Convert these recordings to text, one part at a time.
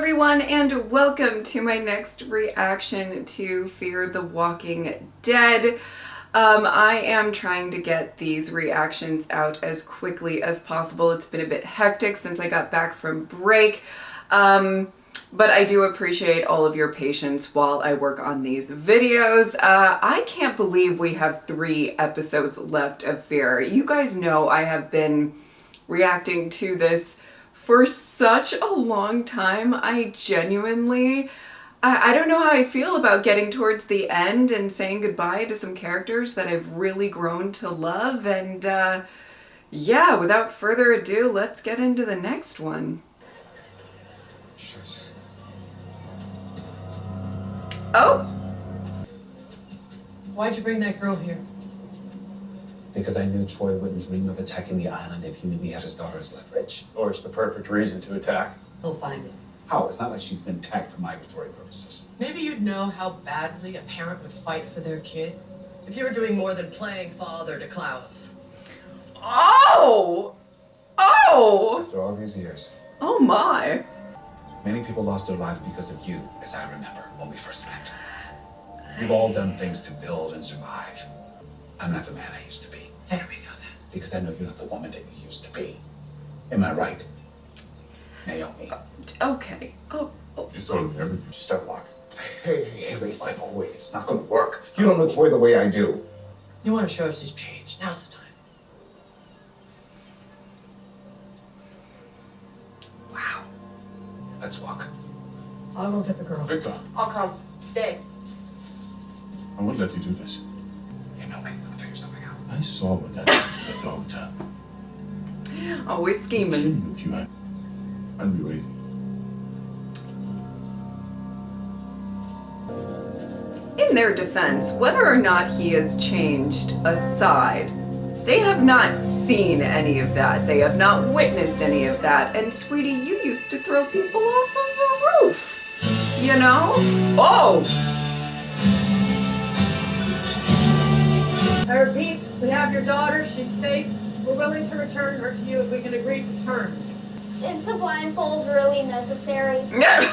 everyone, and welcome to my next reaction to Fear the Walking Dead. I am trying to get these reactions out as quickly as possible. It's been a bit hectic since I got back from break, but I do appreciate all of your patience while I work on these videos. I can't believe we have 3 episodes left of Fear. You guys know I have been reacting to this for such a long time. I genuinely, I don't know how I feel about getting towards the end and saying goodbye to some characters that I've really grown to love. And yeah, without further ado, let's get into the next one. Sure. Oh! Why'd you bring that girl here? Because I knew Troy wouldn't dream of attacking the island if he knew he had his daughter's leverage. Or it's the perfect reason to attack. He'll find it. How? It's not like she's been tagged for migratory purposes. Maybe you'd know how badly a parent would fight for their kid if you were doing more than playing father to Klaus. Oh! Oh! After all these years, Oh my. many people lost their lives because of you, as I remember when we first met. We've all done things to build and survive. I'm not the man I used to be. How do we know that? Because I know you're not the woman that you used to be. Am I right, Naomi? Okay. Oh. You told me everything. Just start walking. Hey, my boy, it's not gonna work. You don't know Troy the way I do. You want to show us he's changed. Now's the time. Wow. Let's walk. I'll go get the girl. Victor, I'll come. Stay. I wouldn't let you do this. You know me. I'll figure something out. I saw what that did to the dog town. Always I'd scheming. kill you if you had. I'd be lazy. In their defense, whether or not he has changed aside, they have not seen any of that. They have not witnessed any of that. And sweetie, you used to throw people off of the roof. You know? Oh! I repeat, we have your daughter. She's safe. We're willing to return her to you if we can agree to terms. Is the blindfold really necessary? Yeah.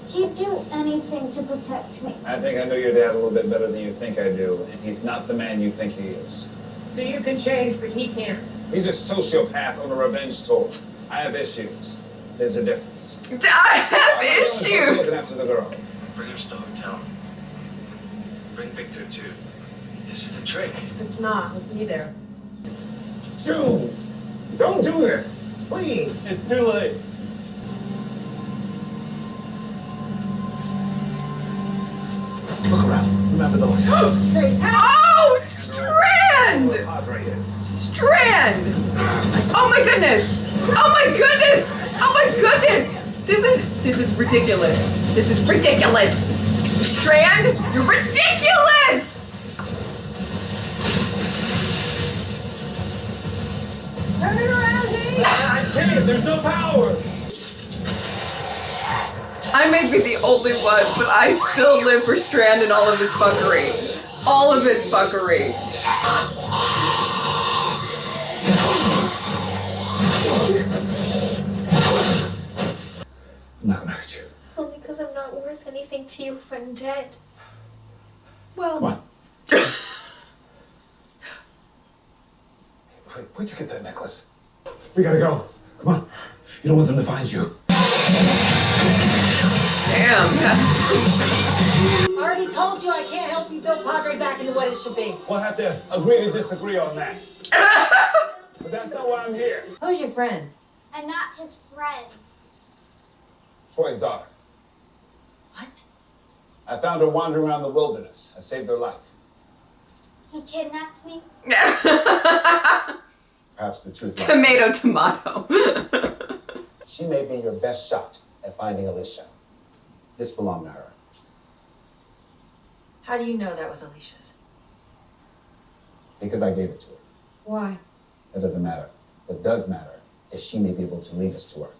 He'd do anything to protect me. I think I know your dad a little bit better than you think I do, and he's not the man you think he is. So you can change, but he can't. He's a sociopath on a revenge tour. I have issues. There's a difference. I have I'm looking issues. after the girl. Bring him to the hotel. Bring Victor too. This is a trick. It's not. With me there. Dude, don't do this, please. It's too late. Look around. Remember the lighthouse. Oh! Strand! Where Padre is. Strand! Oh my goodness! Oh my goodness! Oh my goodness! This is ridiculous. This is ridiculous! Strand, you're ridiculous! Turn it around, hey! I can't. There's no power. I may be the only one, but I still live for Strand and all of his fuckery. All of his fuckery. I'm not gonna hurt you. Only because I'm not worth anything to you if I'm dead. Well, Come on. Where'd you get that necklace? We gotta go. Come on. You don't want them to find you. damn. I already told you I can't help you build Padre back into what it should be. We'll have to agree to disagree on that. But that's not why I'm here. Who's your friend? I'm not his friend. Troy's daughter. What? I found her wandering around the wilderness. I saved her life. He kidnapped me. Perhaps the truth lies. Tomato. She may be your best shot at finding Alicia. This belonged to her. How do you know that was Alicia's? Because I gave it to her. Why? That doesn't matter. What does matter is she may be able to lead us to her.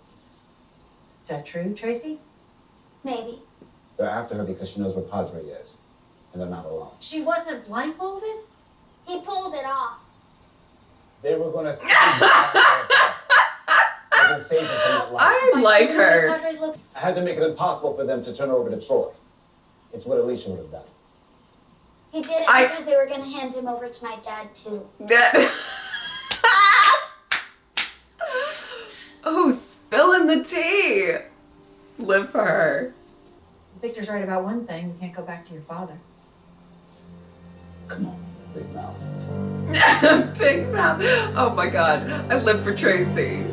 Is that true, Tracy? Maybe. They're after her because she knows where Padre is. And they're not alone. She wasn't blindfolded? He pulled it off. They were going to see her. But can save them from that life. I like her. I had to make it impossible for them to turn her over to Troy. It's what Alicia would have done. He did it because they were going to hand him over to my dad, too. Oh, spilling the tea. Live for her. Victor's right about one thing. You can't go back to your father. Come on, big mouth. Big mouth. Oh my god. I live for Tracy.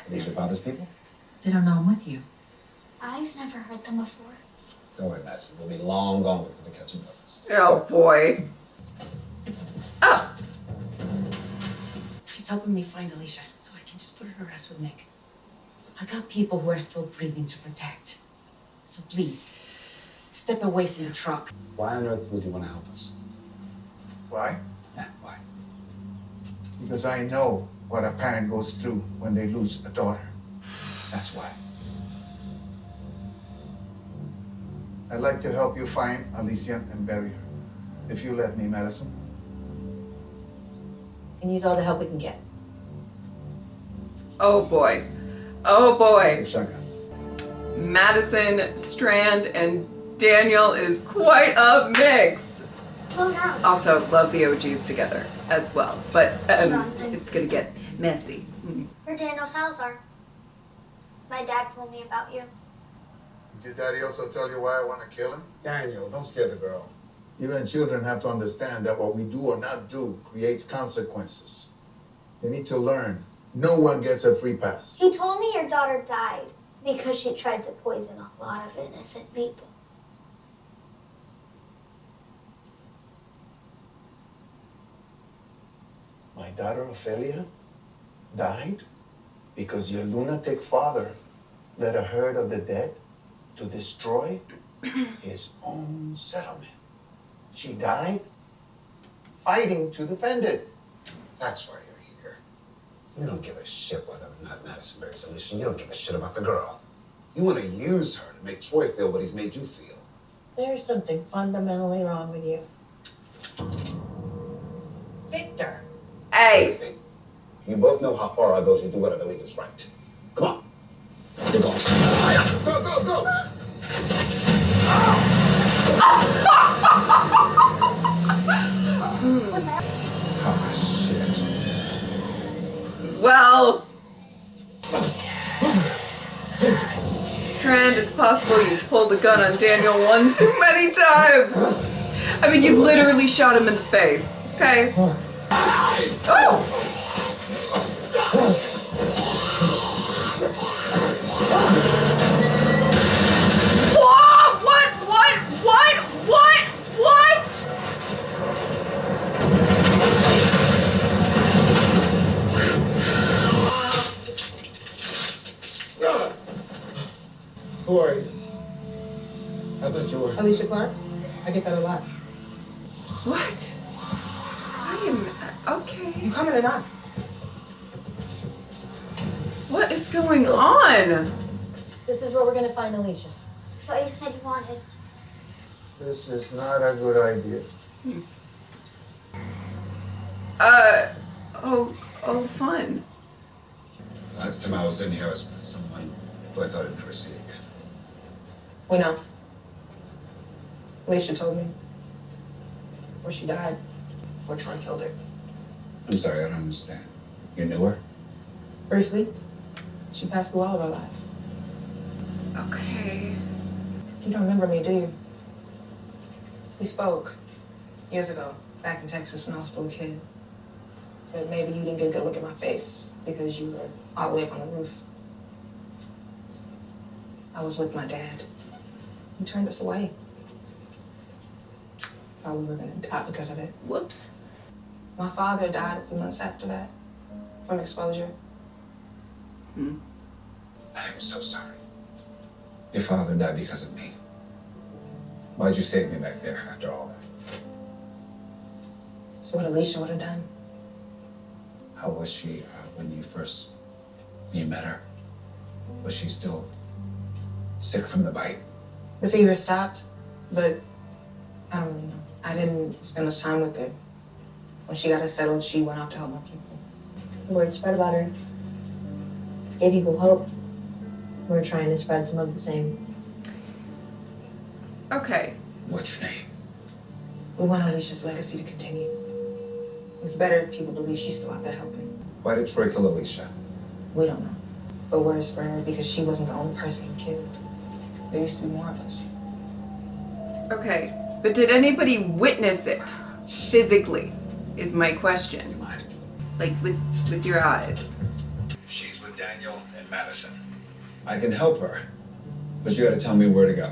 These your father's people? They don't know I'm with you. I've never heard them before. Don't worry, Madison. We'll be long gone before they catch notice. Oh boy. Oh. She's helping me find Alicia, so I can just put her to rest with Nick. I got people who are still breathing to protect. So please, step away from the truck. Why on earth would you want to help us? Why? Yeah, why? Because I know what a parent goes through when they lose a daughter. That's why. I'd like to help you find Alicia and bury her. If you let me, Madison. And use all the help we can get. Oh boy. Oh boy. Shotgun. Madison, Strand, and Daniel is quite a mix. Slow down. Also, love the OGs together as well, but Hold on, then. it's gonna get messy. You're Daniel Salazar. My dad told me about you. Did your daddy also tell you why I want to kill him? Daniel, don't scare the girl. Even children have to understand that what we do or not do creates consequences. They need to learn. No one gets a free pass. He told me your daughter died because she tried to poison a lot of innocent people. My daughter Ophelia died because your lunatic father led a herd of the dead to destroy his own settlement. She died fighting to defend it. That's why you're here. You don't give a shit whether or not Madison marries Alicia. You don't give a shit about the girl. You want to use her to make Troy feel what he's made you feel. There's something fundamentally wrong with you. Victor. Hey. Anything. You both know how far I go to do what I believe is right. Come on. You're going. Go, go, go! Ah, shit. Well, Strand, it's possible you've pulled a gun on Daniel one too many times. I mean, you literally shot him in the face. Okay. Oh! Whoa! What? Who are you? I thought you were. Alicia Clark? I get that a lot. What? I am okay. You coming or not? What is going on? This is where we're gonna find Alicia. That's what you said you wanted. This is not a good idea. Oh, fun. Last time I was in here, I was with someone who I thought I'd never see again. We know. Alicia told me. Before she died. Before Troy killed her. I'm sorry, I don't understand. You knew her? Briefly. She passed through all of our lives. Okay. You don't remember me, do you? We spoke years ago, back in Texas when I was still a kid. But maybe you didn't get a good look at my face because you were all the way up on the roof. I was with my dad. He turned us away. Thought we were gonna die because of it. Whoops. My father died a few months after that from exposure. I'm so sorry. Your father died because of me. Why'd you save me back there after all that? It's what Alicia would have done. How was she when you met her? Was she still sick from the bite? The fever stopped, but I don't really know. I didn't spend much time with her. When she got us settled, she went off to help more people. Word spread about her. Gave people hope. We're trying to spread some of the same. Okay. What's your name? We want Alicia's legacy to continue. It's better if people believe she's still out there helping. Why did Troy kill Alicia? We don't know. But worse for her because she wasn't the only person he killed. There used to be more of us. Okay. But did anybody witness it physically? Is my question. You mind? Like with your eyes. She's with Daniel and Madison. I can help her, but you gotta tell me where to go.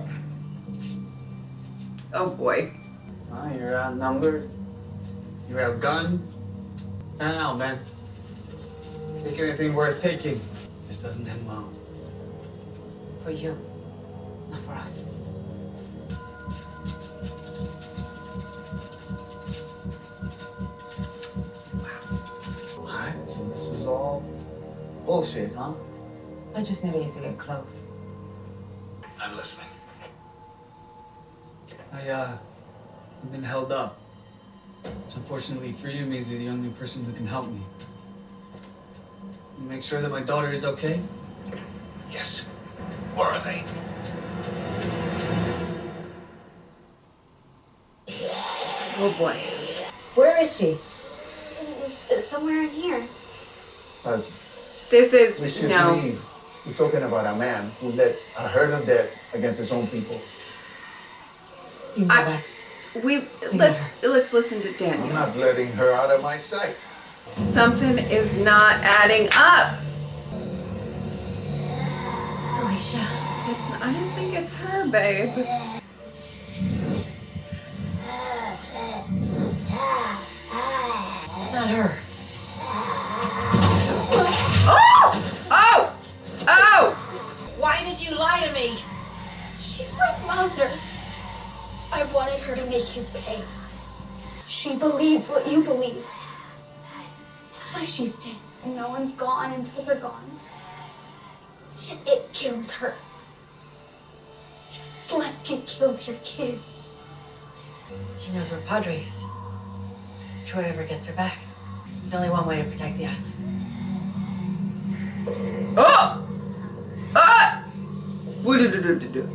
Oh boy. Oh, you're outnumbered. You're outgunned. I don't know, man. Take anything worth taking. This doesn't end well. For you, not for us. Alright, so this is all bullshit, huh? I just needed you to get close. I'm listening. I've been held up. Which unfortunately for you means you're the only person who can help me. You make sure that my daughter is okay? Yes. Where are they? Oh boy. Where is she? It was somewhere in here. As This we is should no. leave, we're talking about a man who led a herd of dead against his own people. You know that. Let's listen to I'm Daniel. not letting her out of my sight. Something is not adding up. Alicia. I don't think it's her, babe. It's not her. Oh! Oh! Oh! Why did you lie to me? She's my mother. I wanted her to make you pay. She believed what you believed. That's why she's dead and no one's gone until they're gone. It killed her. Slept and killed your kids. She knows where Padre is. If Troy ever gets her back, there's only one way to protect the island. Oh! Ah! What did it do?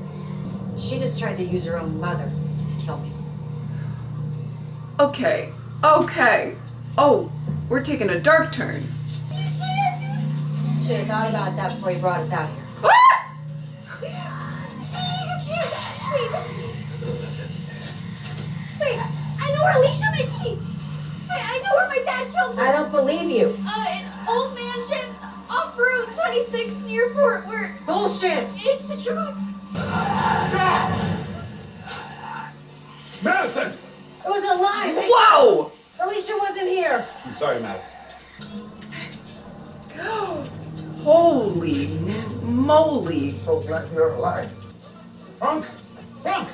She just tried to use her own mother to kill me. Okay. Okay. Oh, we're taking a dark turn. Should have thought about that before you brought us out here. Ah! Wait, I know where Alicia might be. I know where my dad killed her. I don't believe you. An old mansion off Route 26 near Fort Worth. Bullshit! It's the truth. Madison! It was a lie. Whoa! Alicia wasn't here. I'm sorry, Madison. Holy moly. So glad you're alive. Frank! Frank!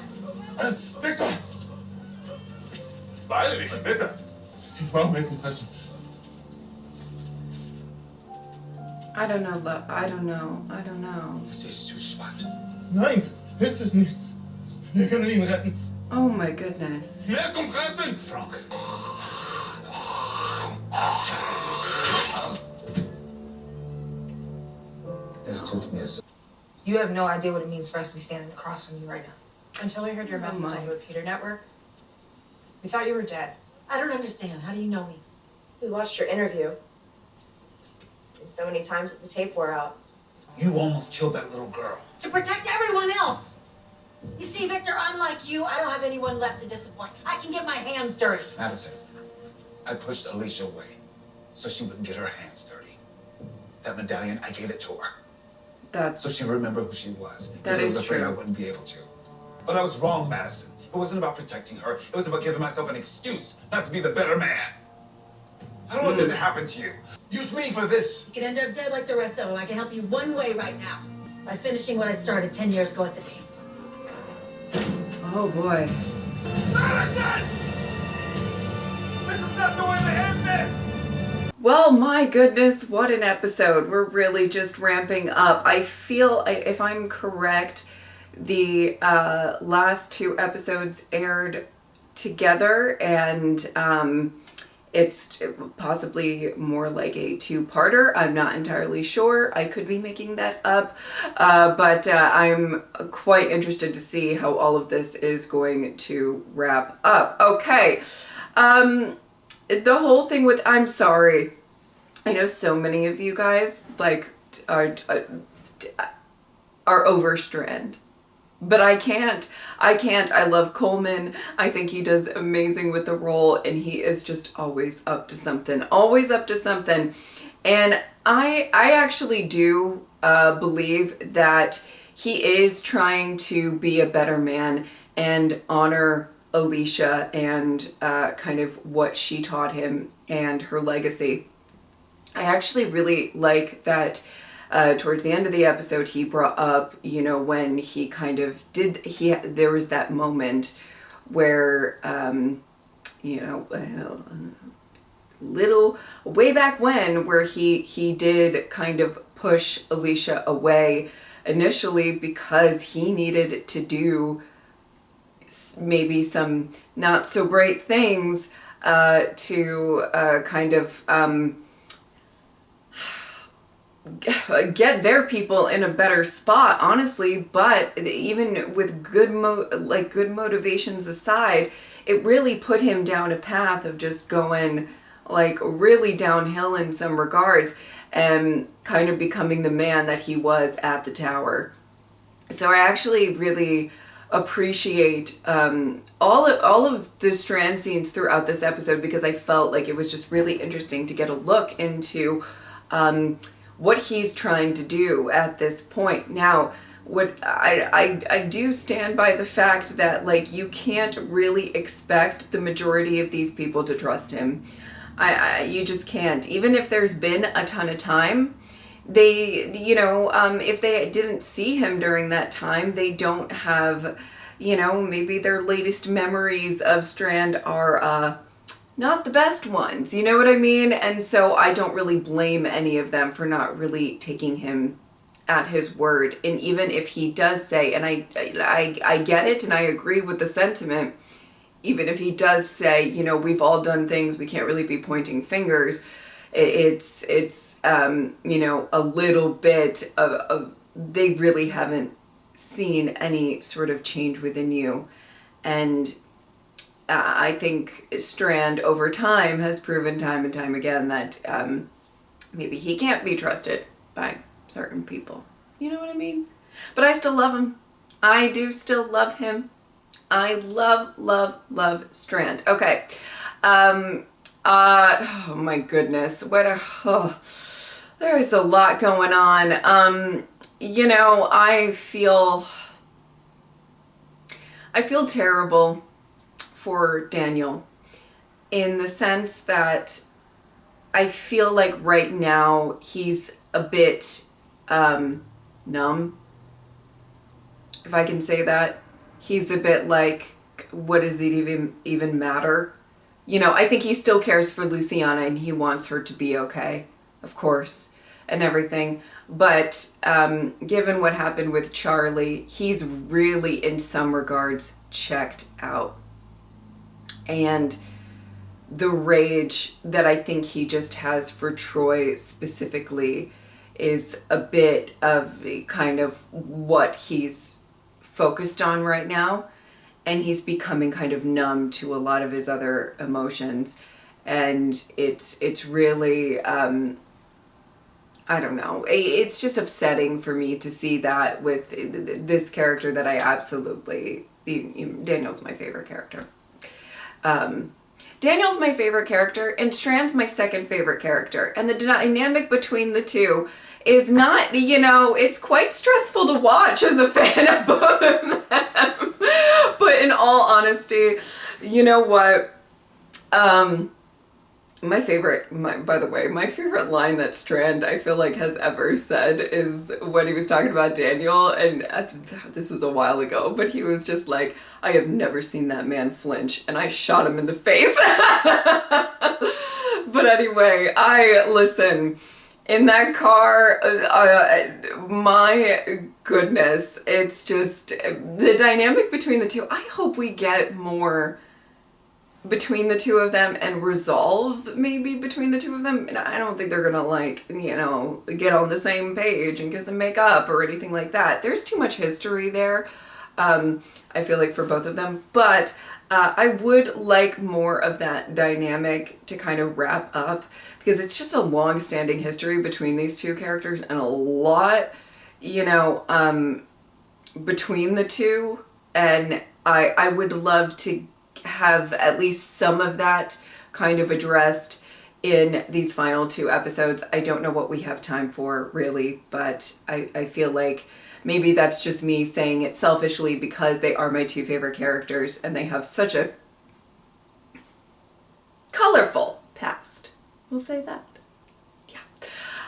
Victor! Valerie, bitte! Warum mit dem Pressen? I don't know, love. I don't know. Es ist zu spät. Nein, ist es nicht. Wir können ihn retten. Oh my goodness. Mehr Kompressen! Frank. Es tut mir so. You have no idea what it means for us to be standing across from you right now. Until I heard your message my. on the repeater network, we thought you were dead. I don't understand. How do you know me? We watched your interview. And so many times that the tape wore out. You almost killed that little girl. To protect everyone else. You see, Victor, unlike you, I don't have anyone left to disappoint. I can get my hands dirty. Madison, I pushed Alicia away so she wouldn't get her hands dirty. That medallion, I gave it to her That's so she'd remember who she was. That because I was is afraid true. I wouldn't be able to. But I was wrong, Madison. It wasn't about protecting her. It was about giving myself an excuse not to be the better man. I don't want that to happen to you. Use me for this. You can end up dead like the rest of them. I can help you one way right now. By finishing what I started 10 years ago at the game. oh boy. Madison! This is not the way to end this! Well, my goodness, what an episode. We're really just ramping up. I feel, if I'm correct, the last two episodes aired together, and It's possibly more like a two-parter. I'm not entirely sure. I could be making that up. But I'm quite interested to see how all of this is going to wrap up. Okay. The whole thing with I'm sorry. I know so many of you guys like are over Strand. But I can't. I love Coleman. I think he does amazing with the role, and he is just always up to something. Always up to something. And I actually do believe that he is trying to be a better man and honor Alicia and kind of what she taught him and her legacy. I actually really like that towards the end of the episode, he brought up, you know, when he kind of there was that moment where, you know, way back when, where he did kind of push Alicia away initially because he needed to do maybe some not so great things to kind of get their people in a better spot, honestly. But even with good motivations aside, it really put him down a path of just going like really downhill in some regards and kind of becoming the man that he was at the tower. So I actually really appreciate all of the Strand scenes throughout this episode, because I felt like it was just really interesting to get a look into what he's trying to do at this point. Now, what I do stand by the fact that, like, you can't really expect the majority of these people to trust him. You just can't. Even if there's been a ton of time, they, you know, if they didn't see him during that time, they don't have, you know, maybe their latest memories of Strand are not the best ones, you know what I mean? And so I don't really blame any of them for not really taking him at his word. And even if he does say, and I get it and I agree with the sentiment, even if he does say, you know, we've all done things, we can't really be pointing fingers, it's you know, a little bit of they really haven't seen any sort of change within you. And I think Strand over time has proven time and time again that maybe he can't be trusted by certain people. You know what I mean? But I still love him. I do still love him. I love Strand. Okay. Oh my goodness. There's a lot going on. You know, I feel terrible for Daniel, in the sense that I feel like right now he's a bit numb, if I can say that. He's a bit like, what does it even matter? You know, I think he still cares for Luciana and he wants her to be okay, of course, and everything. But given what happened with Charlie, he's really, in some regards, checked out. And the rage that I think he just has for Troy specifically is a bit of kind of what he's focused on right now. And he's becoming kind of numb to a lot of his other emotions. And it's really, I don't know, it's just upsetting for me to see that with this character that I absolutely, Daniel's my favorite character. Daniel's my favorite character and Strand's my second favorite character. And the dynamic between the two is not, you know, it's quite stressful to watch as a fan of both of them. But in all honesty, you know what? My favorite line that Strand, I feel like, has ever said is when he was talking about Daniel, and this is a while ago, but he was just like, I have never seen that man flinch, and I shot him in the face. But anyway, listen, in that car, my goodness, it's just, the dynamic between the two, I hope we get more between the two of them and resolve maybe between the two of them. And I don't think they're gonna like, you know, get on the same page and kiss and make up or anything like that. There's too much history there, I feel like, for both of them. But I would like more of that dynamic to kind of wrap up, because it's just a long-standing history between these two characters and a lot, you know, between the two. And I would love to have at least some of that kind of addressed in these final 2 episodes. I don't know what we have time for, really, but I feel like maybe that's just me saying it selfishly because they are my 2 favorite characters and they have such a colorful past. We'll say that.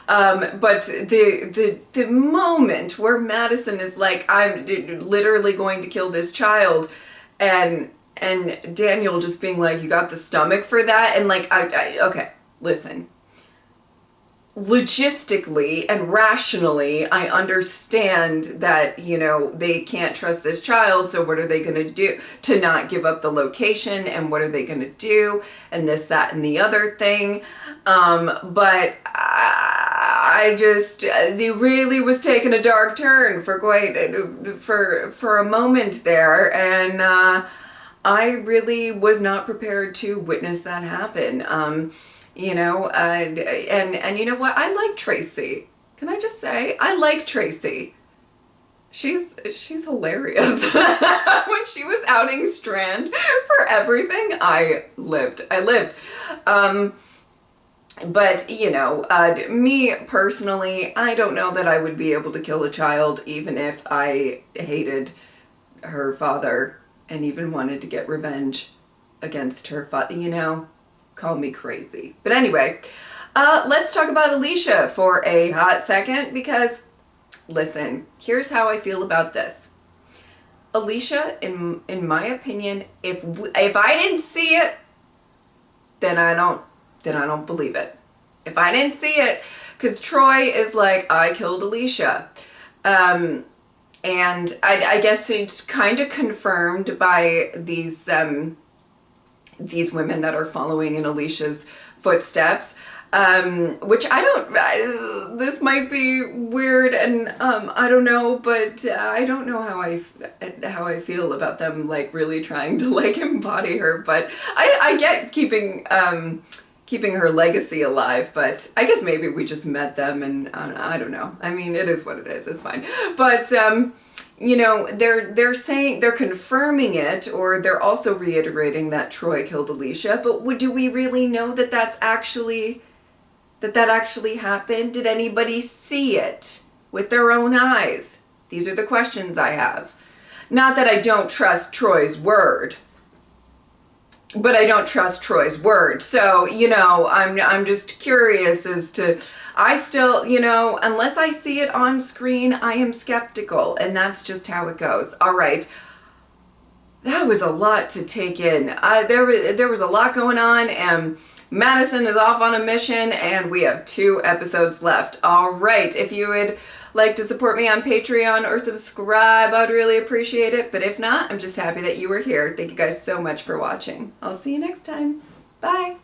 But the moment where Madison is like, I'm literally going to kill this child, and Daniel just being like, you got the stomach for that? And like, okay, listen. Logistically and rationally, I understand that, you know, they can't trust this child, so what are they going to do to not give up the location, and what are they going to do, and this, that, and the other thing. But I just, they really was taking a dark turn for for a moment there, and I really was not prepared to witness that happen. You know, and you know what? I like Tracy. Can I just say, I like Tracy. She's hilarious. When she was outing Strand for everything, I lived. But, you know, me personally, I don't know that I would be able to kill a child even if I hated her father and even wanted to get revenge against her father, you know? Call me crazy. But anyway, let's talk about Alicia for a hot second, because, listen, here's how I feel about this. Alicia, in my opinion, if I didn't see it, then I don't believe it. If I didn't see it, because Troy is like, I killed Alicia. And I guess it's kind of confirmed by these women that are following in Alicia's footsteps, which this might be weird, and I don't know, but I don't know how I feel about them like really trying to like embody her. But I get keeping her legacy alive, but I guess maybe we just met them, and I don't know. I mean, it is what it is. It's fine. But you know, they're saying, they're confirming it, or they're also reiterating that Troy killed Alicia. But do we really know that that actually happened? Did anybody see it with their own eyes? These are the questions I have. Not that I don't trust Troy's word, but I don't trust Troy's word. So, you know, I'm just curious as to, I still, you know, unless I see it on screen, I am skeptical, and that's just how it goes. All right. That was a lot to take in. There was a lot going on, and Madison is off on a mission, and we have 2 episodes left. All right. If you would like to support me on Patreon or subscribe, I'd really appreciate it. But if not, I'm just happy that you were here. Thank you guys so much for watching. I'll see you next time. Bye.